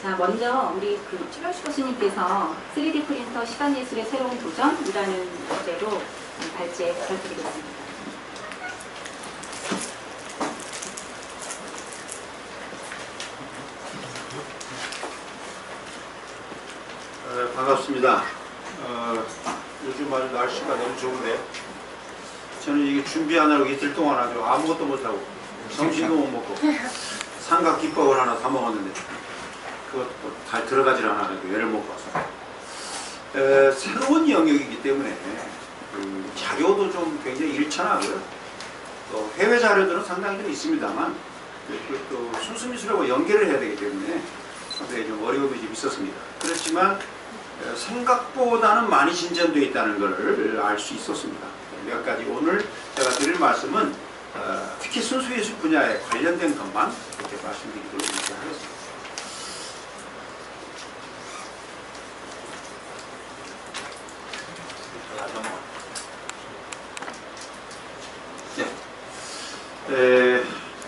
자, 먼저 우리 최명식 교수님께서 3D 프린터 시간예술의 새로운 도전이라는 주제로 발제 부탁드리겠습니다. 반갑습니다. 요즘 아주 날씨가 너무 좋은데 저는 이게 준비하느라고 이틀 동안 아주 아무것도 못하고 점심도 못 먹고 삼각김밥을 하나 사 먹었는데 그것도 잘 들어가질 않아가지고 애를 먹고 왔어요. 새로운 영역이기 때문에 자료도 좀 굉장히 일천하고요. 또 해외 자료들은 상당히 좀 있습니다만 또 순수미술하고 연결을 해야 되기 때문에 상당히 좀 어려움이 좀 있었습니다. 그렇지만 생각보다는 많이 진전되어 있다는 것을 알 수 있었습니다. 몇 가지 오늘 제가 드릴 말씀은 특히 순수예술 분야에 관련된 것만 이렇게 말씀드리도록 하겠습니다. 네.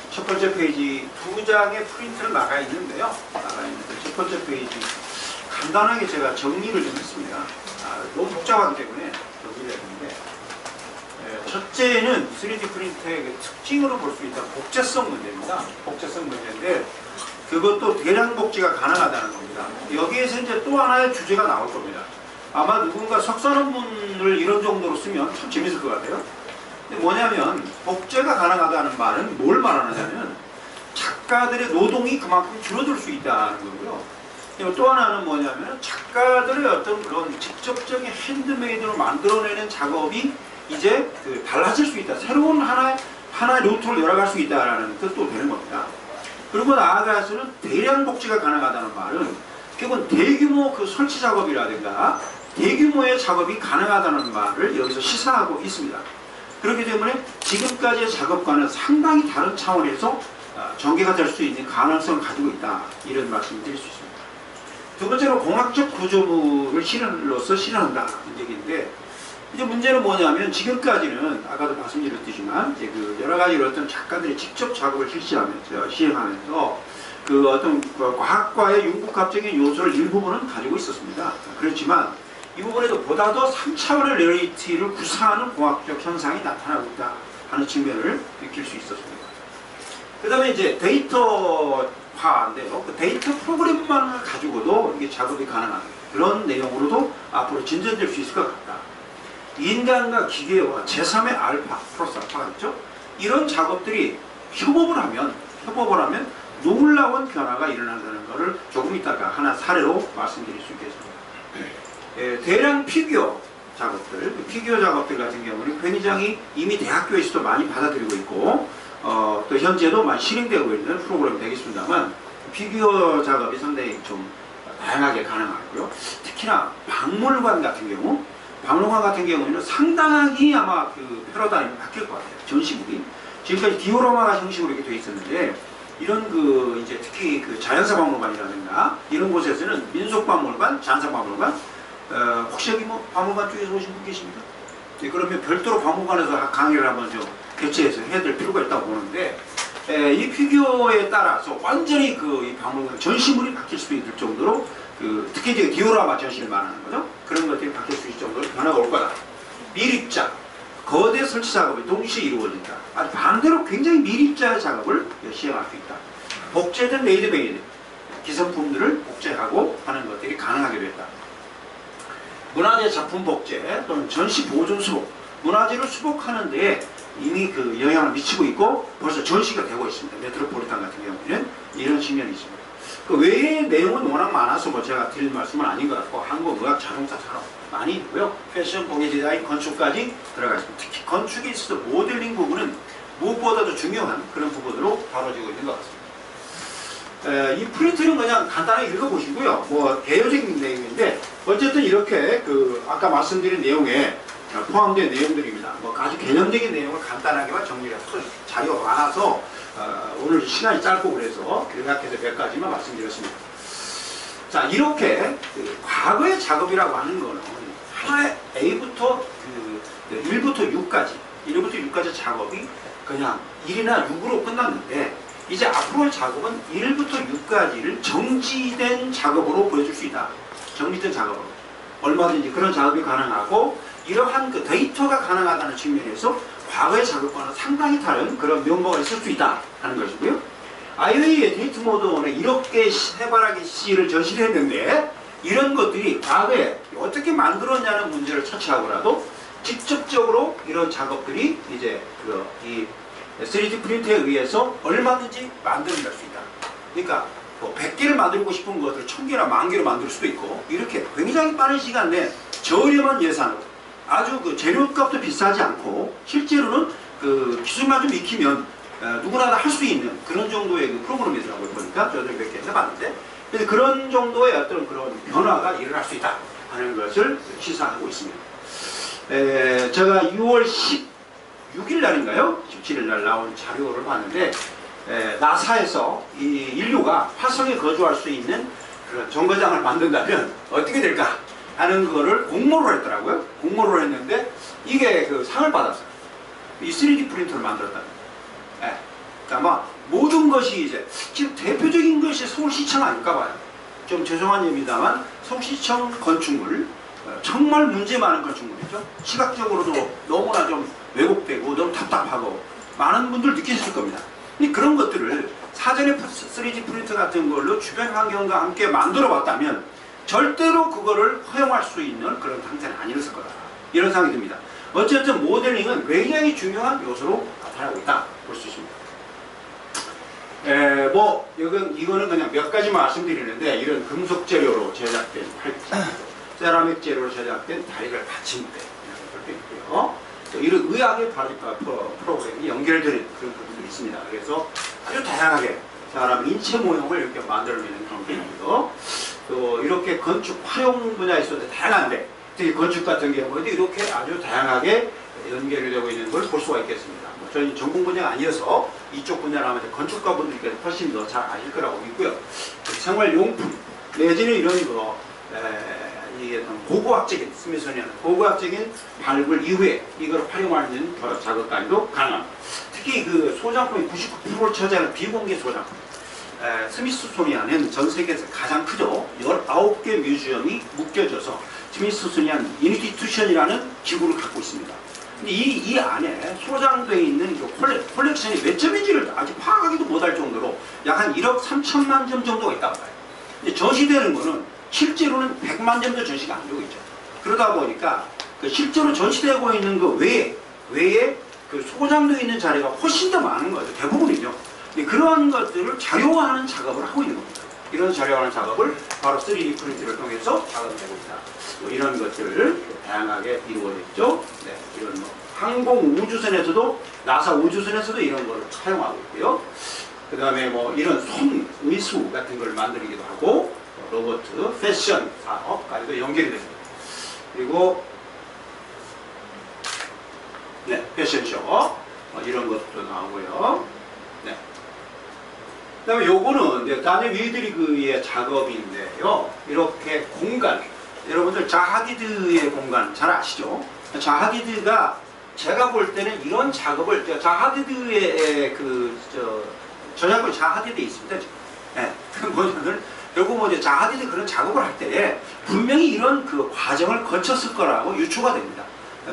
첫 번째 페이지 두 장의 프린트를 나가 있는데요. 첫 번째 페이지 간단하게 제가 정리를 좀 했습니다. 너무 복잡하기 때문에 정리를 했는데 첫째는 3D 프린터의 특징으로 볼 수 있다 복제성 문제입니다. 복제성 문제인데 그것도 대량 복제가 가능하다는 겁니다. 여기에서 이제 또 하나의 주제가 나올 겁니다. 아마 누군가 석사 논문을 이런 정도로 쓰면 참 재밌을 것 같아요. 근데 뭐냐면 복제가 가능하다는 말은 뭘 말하느냐면 작가들의 노동이 그만큼 줄어들 수 있다는 거고요. 또 하나는 뭐냐면 작가들의 어떤 그런 직접적인 핸드메이드로 만들어내는 작업이 이제 달라질 수 있다. 새로운 하나의 루트를 열어갈 수 있다는 뜻도 되는 겁니다. 그리고 나아가서는 대량 복제가 가능하다는 말은 결국은 대규모 설치 작업이라든가 대규모의 작업이 가능하다는 말을 여기서 시사하고 있습니다. 그렇기 때문에 지금까지의 작업과는 상당히 다른 차원에서 전개가 될 수 있는 가능성을 가지고 있다. 이런 말씀을 드릴 수 있습니다. 두 번째로 공학적 구조물을 실현으로서 실현한다. 얘기인데 이제 문제는 뭐냐면 지금까지는 아까도 말씀드렸듯이만 이제 여러 가지 어떤 작가들이 직접 작업을 실시하면서 시행하면서 어떤 과학과의 융복합적인 요소를 일부분은 가지고 있었습니다. 그렇지만 이 부분에도 보다 더 3차원의 리얼리티를 구사하는 공학적 현상이 나타나고 있다 하는 측면을 느낄 수 있었습니다. 그 다음에 이제 데이터화인데요. 그 데이터 프로그램만 가지고도 이게 작업이 가능한 그런 내용으로도 앞으로 진전될 수 있을 것 같다. 인간과 기계와 제3의 알파 플러스 알파가 있죠. 이런 작업들이 협업을 하면 놀라운 변화가 일어난다는 것을 조금 이따가 하나 사례로 말씀드릴 수 있겠습니다. 대량 피규어 작업들, 피규어 작업들 같은 경우는 굉장히 이미 대학교에서도 많이 받아들이고 있고 또 현재도 많이 실행되고 있는 프로그램이 되겠습니다만 피규어 작업이 상당히 좀 다양하게 가능하고요. 특히나 박물관 같은 경우는 상당히 아마 패러다임이 바뀔 것 같아요. 전시물이 지금까지 디오라마 형식으로 이렇게 되어 있었는데 이런 이제 특히 자연사 박물관이라든가 이런 곳에서는 민속박물관, 자연사박물관 혹시 여기 박물관 쪽에서 오신 분 계십니까? 네, 그러면 별도로 박물관에서 강의를 한번 좀 개최해서 해야 될 필요가 있다고 보는데 이 피규어에 따라서 완전히 이 박물관 전시물이 바뀔 수 있을 정도로 특히 이제 디오라마 전시를 말하는 거죠. 그런 것들이 바뀔 수 있을 정도로 변화가 올 거다. 미립자, 거대 설치 작업이 동시에 이루어진다. 아니 반대로 굉장히 미립자 작업을 시행할 수 있다. 복제된 레이드메이드 기성품들을 복제하고 하는 것들이 가능하게 됐다. 문화재 작품 복제 또는 전시 보존 수복, 문화재를 수복하는 데 이미 영향을 미치고 있고 벌써 전시가 되고 있습니다. 메트로폴리탄 같은 경우에는 이런 측면이 있습니다. 그 외의 내용은 워낙 많아서 제가 드릴 말씀은 아닌 것 같고 한국 의학 자동차 산업 많이 있고요. 패션, 공예 디자인, 건축까지 들어가 있습니다. 특히 건축에 있어서 모델링 부분은 무엇보다도 중요한 그런 부분으로 다뤄지고 있는 것 같습니다. 이 프린트는 그냥 간단하게 읽어보시고요. 개요적인 내용인데 어쨌든 이렇게 아까 말씀드린 내용에 포함된 내용들입니다. 아주 개념적인 내용을 간단하게만 정리해서 자료가 많아서 오늘 시간이 짧고 그래서 요약해서 몇 가지만 말씀드렸습니다. 자, 이렇게 과거의 작업이라고 하는 거는 하나의 A부터 1부터 6까지 작업이 그냥 1이나 6으로 끝났는데 이제 앞으로 작업은 1부터 6까지를 정지된 작업으로 보여줄 수 있다. 정지된 작업으로. 얼마든지 그런 작업이 가능하고 이러한 그 데이터가 가능하다는 측면에서 과거의 작업과는 상당히 다른 그런 면모가 있을 수 있다 하는 것이고요. IOA의 데이트 모드원에 이렇게 해바라기 C를 전시를 했는데 이런 것들이 과거에 어떻게 만들었냐는 문제를 차치하고라도 직접적으로 이런 작업들이 이제 이 3D 프린터에 의해서 얼마든지 만들어낼 수 있다. 그러니까 뭐 100개를 만들고 싶은 것을 1000개나 10,000개로 만들 수도 있고 이렇게 굉장히 빠른 시간 내에 저렴한 예산으로 아주 그 재료값도 비싸지 않고 실제로는 그 기술만 좀 익히면 누구나 다 할 수 있는 그런 정도의 그 프로그램이더라고요. 보니까 저들 몇 개 해봤는데 그래서 그런 정도의 어떤 그런 변화가 일어날 수 있다 하는 것을 시사하고 있습니다. 제가 6월 16일 날인가요? 17일 날 나온 자료를 봤는데 나사에서 이 인류가 화성에 거주할 수 있는 그런 정거장을 만든다면 어떻게 될까 하는 거를 공모를 했더라고요. 공모를 했는데 이게 그 상을 받았어요. 이 3D 프린터를 만들었다는. 그러니까 아마 모든 것이 이제 지금 대표적인 것이 서울시청 아닐까 봐요. 좀 죄송한 얘기입니다만 서울시청 건축물 정말 문제 많은 건축물이죠. 시각적으로도 너무나 좀 왜곡되고 너무 답답하고 많은 분들 느끼실 겁니다. 근데 그런 것들을 사전에 3D 프린터 같은 걸로 주변 환경과 함께 만들어 봤다면 절대로 그거를 허용할 수 있는 그런 상태는 아니었을 거다. 이런 생각이 듭니다. 어쨌든 모델링은 굉장히 중요한 요소로 나타나고 있다. 볼 수 있습니다. 이거는 그냥 몇 가지 말씀드리는데 이런 금속 재료로 제작된 팔찌, 세라믹 재료로 제작된 다리를 받침대 이런 것들도 있고요. 또 이런 의학의 프로그램이 연결되는 그런 부분도 있습니다. 그래서 아주 다양하게 사람 인체 모형을 이렇게 만들어내는 그런 게 있고요. 또 이렇게 건축 활용 분야에서도 다양한데 특히 건축 같은 경우에도 이렇게 아주 다양하게 연결이 되고 있는 걸 볼 수가 있겠습니다. 저희 전공 분야가 아니어서 이쪽 분야를 하면 건축가 분들께서 훨씬 더 잘 아실 거라고 믿고요. 생활용품 내지는 이런 고고학적인 스미소니안 고고학적인 발굴 이후에 이걸 활용하는 작업까지도 가능합니다. 특히 그 소장품의 99%를 차지하는 비공개 소장품 스미소니안은 전 세계에서 가장 크죠. 19개 뮤지엄이 묶여져서 스미소니안 인스티튜션이라는 기구를 갖고 있습니다. 근데 이 안에 소장되어 있는 그 컬렉션이 몇 점인지를 아직 파악하기도 못할 정도로 약 한 1억 3천만 점 정도가 있다고 봐요. 근데 전시되는 거는 실제로는 100만 점도 전시가 안 되고 있죠. 그러다 보니까 그 실제로 전시되고 있는 그 외에 그 소장되어 있는 자리가 훨씬 더 많은 거죠. 대부분이죠. 근데 그러한 것들을 자료화하는 작업을 하고 있는 겁니다. 이런 자료화하는 작업을 바로 3D 프린트를 통해서 작업을 하고 있다. 뭐 이런 것들을 다양하게 이루어졌죠. 네, 이런 항공 우주선에서도 나사 우주선에서도 이런 걸 사용하고 있고요. 그 다음에 뭐 이런 손 의수 같은 걸 만들기도 하고 로봇, 패션 사업까지도 연결이 됩니다. 그리고 네, 패션쇼 이런 것도 나오고요. 네. 그 다음에 요거는 다니엘 위드리그의 작업인데요. 이렇게 공간 여러분들 자하디드의 공간 잘 아시죠? 자하디드가 제가 볼 때는 이런 작업을 자하디드의 저작권 자하디드에 있습니다. 지금. 네. 뭐냐면 결국 뭐 자하디드 그런 작업을 할 때 분명히 이런 그 과정을 거쳤을 거라고 유추가 됩니다.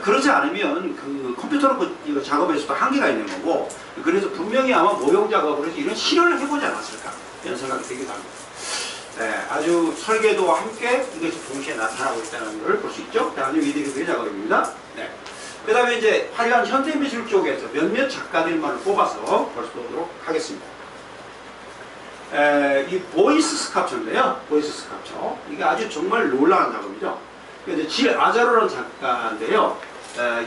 그러지 않으면 그 컴퓨터로 그 작업에서도 한계가 있는 거고 그래서 분명히 아마 모형 작업을 해서 이런 실현을 해보지 않았을까 이런 생각이 들기도 합니다. 네, 아주 설계도와 함께 이것이 동시에 나타나고 있다는 걸 볼 수 있죠. 다니엘 위드리그의 작업입니다. 네. 그 다음에 이제 화려한 현대미술 쪽에서 몇몇 작가들만을 뽑아서 보도록 하겠습니다. 이 보이스 스캅처인데요. 보이스 스캅처. 이게 아주 정말 놀라운 작업이죠. 이제 질 아자로라는 작가인데요.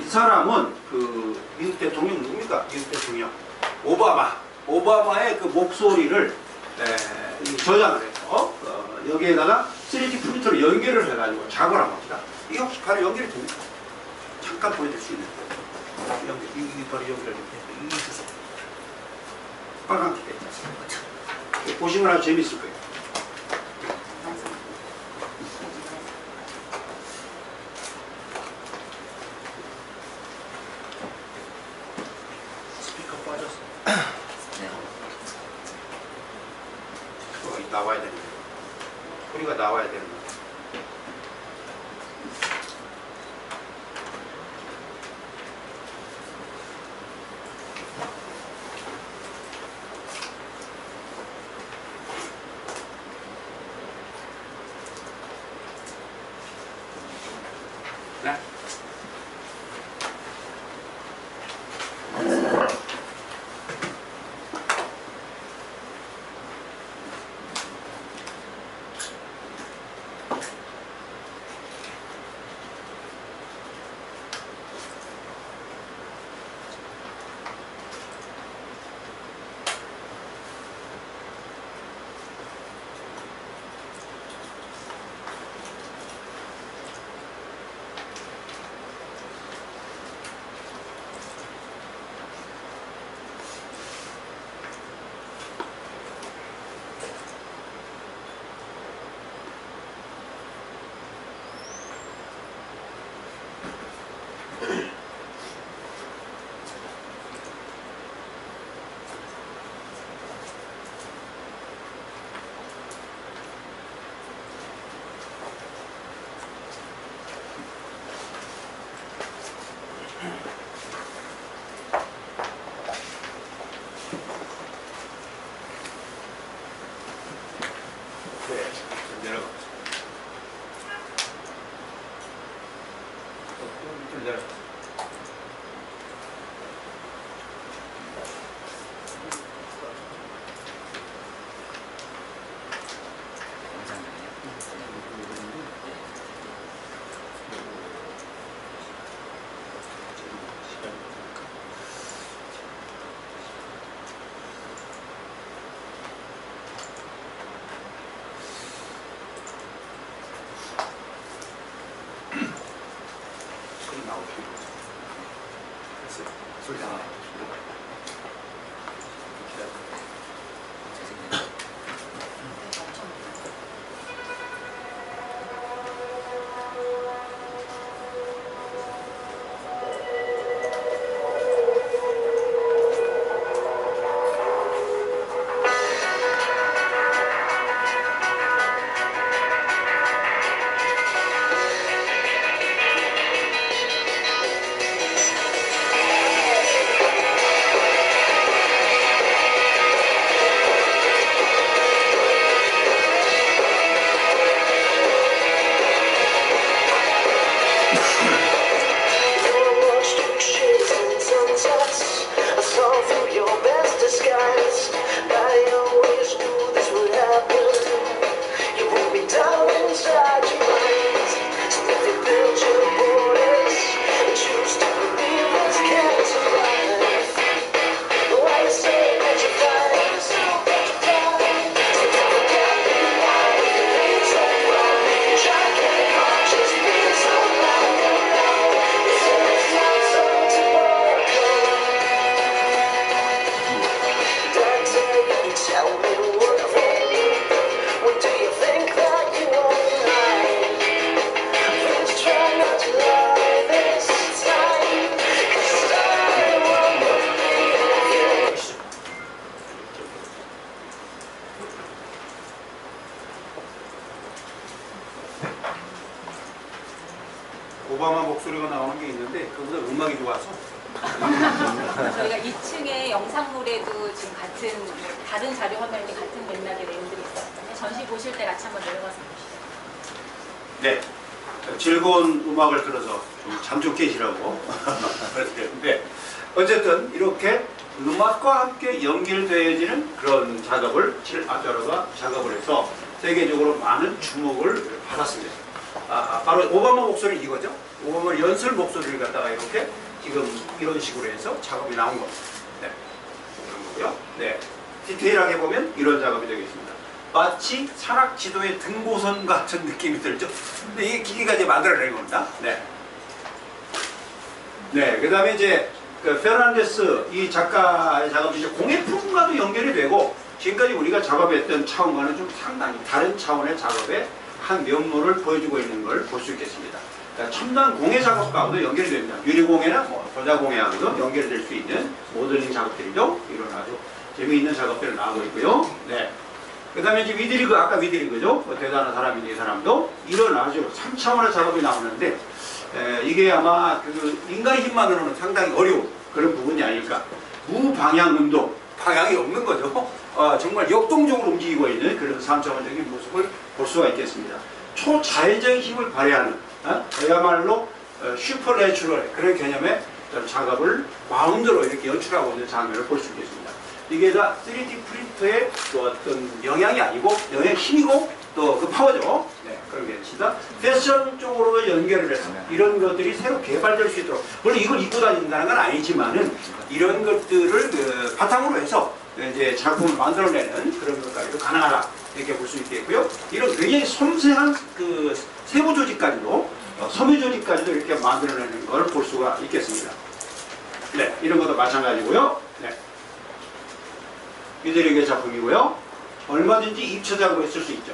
이 사람은 그 미국 대통령 누굽니까? 미국 대통령 오바마의 그 목소리를 저장을 해서 여기에다가 3D 프린터로 연결을 해가지고 작업을 한 겁니다. 이게 혹시 바로 연결이 됩니까? 잠깐 보여줄 수 있는 연결. 이게 바로 연결이 됩니다. 빨간 티가 있지 않습니까? 보시면 아주 재밌을 거예요. 스피커 빠졌어. 네. 나와야 되는 거예요. 소리가 나와야 되는 거예요. 네. 소리 다 오바마 목소리가 나오는 게 있는데 그보다 음악이 좋아서 저희가 2층에 영상물에도 지금 같은 다른 자료 화면에 같은 맥락의 내용들이 있었거든요. 전시 보실 때 같이 한번 내려가서 보시죠. 네, 즐거운 음악을 들어서 좀 잠 좀 깨시라고 그랬는데 어쨌든 이렇게 음악과 함께 연결되어지는 그런 작업을 칠아자로가 작업을 해서 세계적으로 많은 주목을 받았습니다. 바로 오바마 목소리 이거죠. 오바마 연설 목소리를 갖다가 이렇게 지금 이런 식으로 해서 작업이 나온 겁니다. 네, 이런 거고요. 네, 디테일하게 보면 이런 작업이 되겠습니다. 마치 산악 지도의 등고선 같은 느낌이 들죠. 근데 이게 기계가 이제 만들어낸 겁니다. 네. 네, 그 다음에 이제 그 페르난데스 이 작가의 작업이 이제 공예품과도 연결이 되고 지금까지 우리가 작업했던 차원과는 좀 상당히 다른 차원의 작업의 한 면모를 보여주고 있는 걸 볼 수 있겠습니다. 그러니까 첨단 공예 작업과도 연결이 됩니다. 유리공예나 뭐 도자공예하고도 연결될 수 있는 모델링 작업들이죠. 이런 아주 재미있는 작업들을 나오고 있고요. 네. 그 다음에 이제 위드리그, 아까 위드리그죠. 대단한 사람인데 이 사람도 이런 아주 3차원의 작업이 나오는데 이게 아마 그 인간의 힘만으로는 상당히 어려운 그런 부분이 아닐까. 무방향 운동, 방향이 없는 거죠. 정말 역동적으로 움직이고 있는 그런 3차원적인 모습을 볼 수가 있겠습니다. 초자연적인 힘을 발휘하는 그야말로 슈퍼내추럴 그런 개념의 작업을 마음대로 이렇게 연출하고 있는 장면을 볼 수 있겠습니다. 이게 다 3D 프린터의 또 어떤 영향이 아니고 영향 힘이고 또 그 파워죠. 네, 그런 게 있습니다. 패션 쪽으로도 연결을 해서 이런 것들이 새로 개발될 수 있도록, 물론 이걸 입고 다닌다는 건 아니지만은 이런 것들을 그 바탕으로 해서 이제 작품을 만들어내는 그런 것까지도 가능하다 이렇게 볼 수 있겠고요. 이런 굉장히 섬세한 그 세부 조직까지도 섬유 조직까지도 이렇게 만들어내는 걸 볼 수가 있겠습니다. 네, 이런 것도 마찬가지고요. 네. 위드리그의 작품이고요. 얼마든지 입체 작업을 쓸 수 있죠.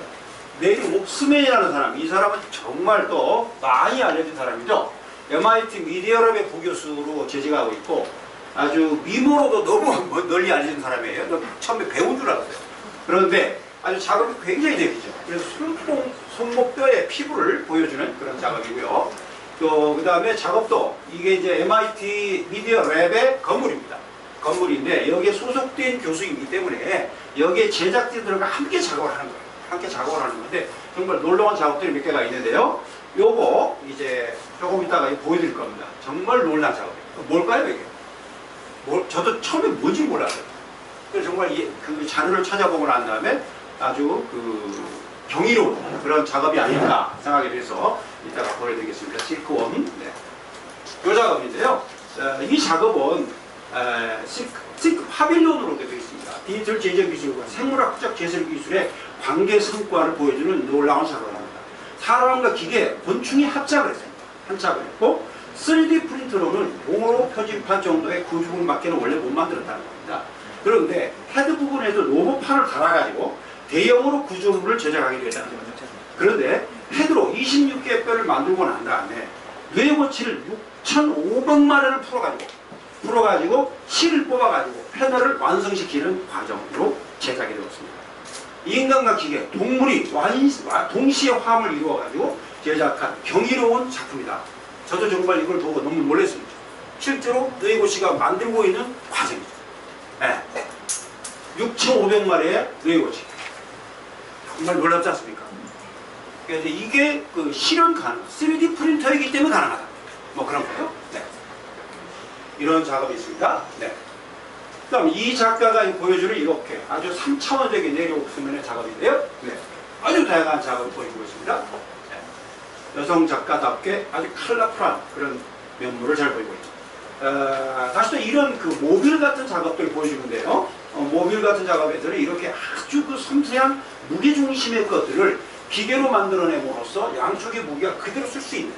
내리 옵스맨이라는 사람, 이 사람은 정말 또 많이 알려진 사람이죠. MIT 미디어랩의 부교수로 재직하고 있고 아주 미모로도 너무 널리 알려진 사람이에요. 처음에 배운 줄 알았어요. 그런데 아주 작업이 굉장히 재밌죠. 그래서 손목뼈의 피부를 보여주는 그런 작업이고요. 또 그 다음에 작업도 이게 이제 MIT 미디어랩의 건물입니다. 건물인데 여기에 소속된 교수이기 때문에 여기에 제작진들과 함께 작업을 하는 거예요. 함께 작업을 하는 건데 정말 놀라운 작업들이 몇 개가 있는데요. 요거 이제 조금 이따가 보여드릴 겁니다. 정말 놀라운 작업이에요. 뭘까요 이게? 저도 처음에 뭔지 몰랐어요. 그래서 정말 그 자료를 찾아보고 난 다음에 아주 그 경이로운 그런 작업이 아닐까 생각이 돼서 이따가 보여드리겠습니다. 실크원. 네. 이 작업인데요. 이 작업은 시크 파빌론으로 되어 있습니다. 디지털 제작 기술과 생물학적 제설 기술의 관계 성과를 보여주는 놀라운 작업을 합니다. 사람과 기계, 곤충이 합작을 했습니다. 합작을 했고 3D 프린터로는 용어로 표지판 정도의 구조물밖에는 원래 못 만들었다는 겁니다. 그런데 헤드 부분에도 로봇판을 달아가지고 대형으로 구조물을 제작하게 됐다는 겁니다. 그런데 헤드로 26개의 뼈를 만들고 난 다음에 뇌고치를 6,500마리를 풀어가지고 실을 뽑아가지고 패널을 완성시키는 과정으로 제작이 되었습니다. 인간과 기계, 동물이 동시에 화합을 이루어가지고 제작한 경이로운 작품이다. 저도 정말 이걸 보고 너무 놀랐습니다. 실제로 뇌고치가 만들고 있는 과정이죠. 네. 6,500마리의 뇌고치. 정말 놀랍지 않습니까? 그래서 이게 그 실현 가능, 3D 프린터이기 때문에 가능하다. 뭐 그런 거예요. 네. 이런 작업이 있습니다. 네. 그 다음 이 작가가 보여주는 이렇게 아주 3차원적인 내려옵스면의 작업인데요. 네. 아주 다양한 작업을 보여주고 있습니다. 네. 여성 작가답게 아주 컬러풀한 그런 면모를 잘 보이고 있죠. 다시 또 이런 그 모빌 같은 작업들을 보여주는데요. 모빌 같은 작업에서는 이렇게 아주 그 섬세한 무게중심의 것들을 기계로 만들어냄으로써 양쪽의 무게가 그대로 쓸 수 있는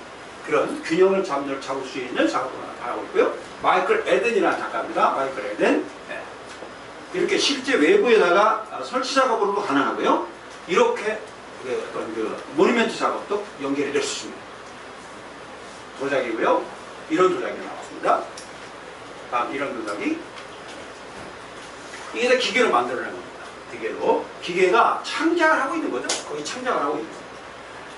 그런 균형을 잡을 수 있는 작업을 하고 있고요. 마이클 에덴이라는 작가입니다. 마이클 에덴. 네. 이렇게 실제 외부에다가 설치 작업으로도 가능하고요. 이렇게 어떤 그 모니멘트 작업도 연결이 될 수 있습니다. 도자기고요. 이런 도자기 나왔습니다. 다음 이런 도자기. 이게 다 기계로 만들어낸 겁니다. 기계로. 기계가 창작을 하고 있는 거죠. 거의 창작을 하고 있는 거죠.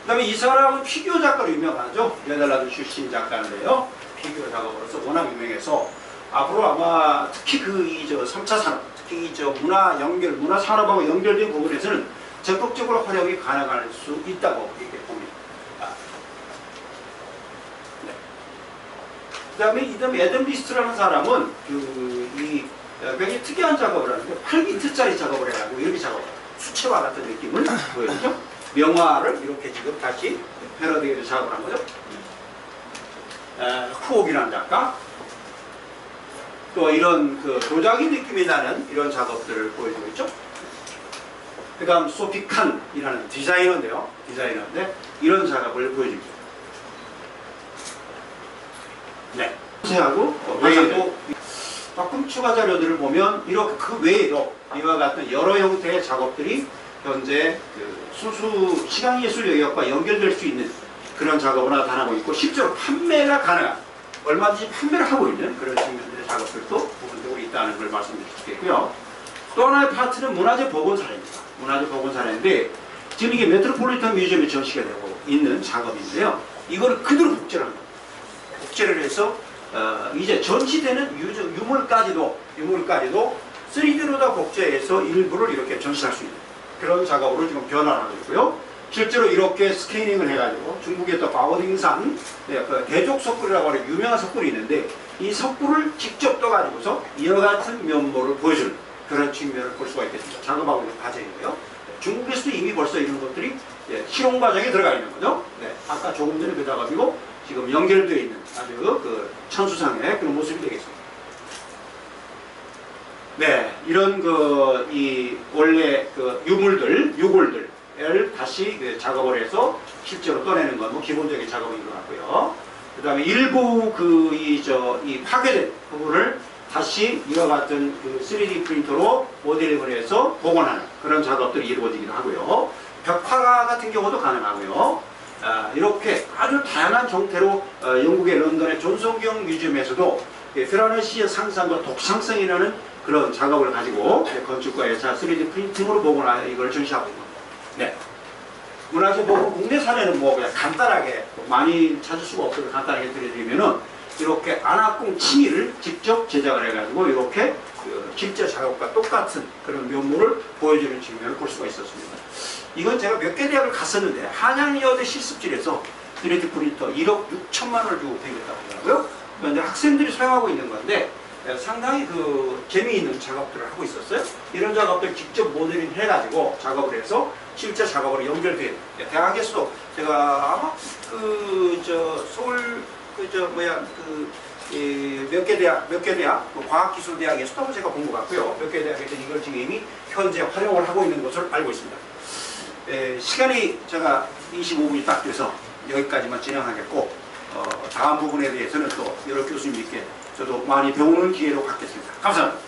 그 다음에 이 사람은 피규어 작가로 유명하죠. 네덜란드 출신 작가인데요. 피규어 작업으로서 워낙 유명해서 앞으로 아마 특히 그 3차 산업, 특히 문화 산업하고 연결된 부분에서는 적극적으로 활용이 가능할 수 있다고 이렇게 봅니다. 네. 그 다음에 에덤 비스트라는 사람은 굉장히 특이한 작업을 하는데 8비트짜리 작업을 해가지고 이렇게 작업을 해요. 수채화 같은 느낌을 보여주죠. 명화를 이렇게 지금 다시 패러디해서 작업을 한 거죠. 쿠옥이라는 작가. 또 이런 그 도자기 느낌이 나는 이런 작업들을 보여주고 있죠. 그 다음 소피 칸이라는 디자이너인데 이런 작업을 보여줍니다. 네. 하고 외에도 작품 추가 자료들을 보면 이렇게 그 외에도 이와 같은 여러 형태의 작업들이 현재 그 시각예술 영역과 연결될 수 있는 그런 작업을 나타나고 있고 실제로 판매가 가능한 얼마든지 판매를 하고 있는 그런 측면들의 작업들도 부분적으로 있다는 걸 말씀드릴 수 있겠고요. 또 하나의 파트는 문화재 복원사례입니다. 문화재 복원사례인데 지금 이게 메트로폴리탄 뮤지엄에 전시가 되고 있는 작업인데요. 이거를 그대로 복제를 합니다. 복제를 해서 이제 전시되는 유물까지도 3D로 다 복제해서 일부를 이렇게 전시할 수 있는 그런 작업으로 지금 변화를 하고 있고요. 실제로 이렇게 스캐닝을 해가지고 중국의 또 바오딩산 그 대족 석굴이라고 하는 유명한 석굴이 있는데 이 석굴을 직접 떠가지고서 이와 같은 면모를 보여주는 그런 측면을 볼 수가 있겠습니다. 작업하고 있는 과정이고요. 중국에서도 이미 벌써 이런 것들이 실용 과정에 들어가 있는 거죠. 네, 아까 조금 전에 그 작업이고 지금 연결되어 있는 아주 그 천수상의 그런 모습이 되겠습니다. 네, 이런 이 원래 그 유골들을 다시 작업을 해서 실제로 떠내는 건 뭐 기본적인 작업인 것 같고요. 그 다음에 일부 이 파괴된 부분을 다시 이와 같은 그 3D 프린터로 모델링을 해서 복원하는 그런 작업들이 이루어지기도 하고요. 벽화 같은 경우도 가능하고요. 이렇게 아주 다양한 형태로 영국의 런던의 존성경 뮤지엄에서도 피라네시의 상상과 독창성이라는 그런 작업을 가지고 건축가에서 3D 프린팅으로 복원하여 이걸 전시하고 있는 겁니다. 네. 문화재 복원 국내 사례는 뭐 그냥 간단하게 많이 찾을 수가 없어서 간단하게 드려드리면은 이렇게 안압공 층위를 직접 제작을 해가지고 이렇게 실제 작업과 똑같은 그런 면모를 보여주는 측면을 볼 수가 있었습니다. 이건 제가 몇 개 대학을 갔었는데 한양여대 실습실에서 3D 프린터 1억 6천만 원을 주고 배웠다고 하더라고요. 그런데 학생들이 사용하고 있는 건데 상당히 재미있는 작업들을 하고 있었어요. 이런 작업들 직접 모델링 해가지고 작업을 해서 실제 작업으로 연결된 대학에서도 제가 아마 서울 몇 개 대학 과학기술대학에서도 제가 본 것 같고요. 몇 개 대학에서 이걸 지금 이미 현재 활용을 하고 있는 것을 알고 있습니다. 시간이 제가 25분이 딱 돼서 여기까지만 진행하겠고 다음 부분에 대해서는 또 여러 교수님께 저도 많이 배우는 기회로 갖겠습니다. 감사합니다.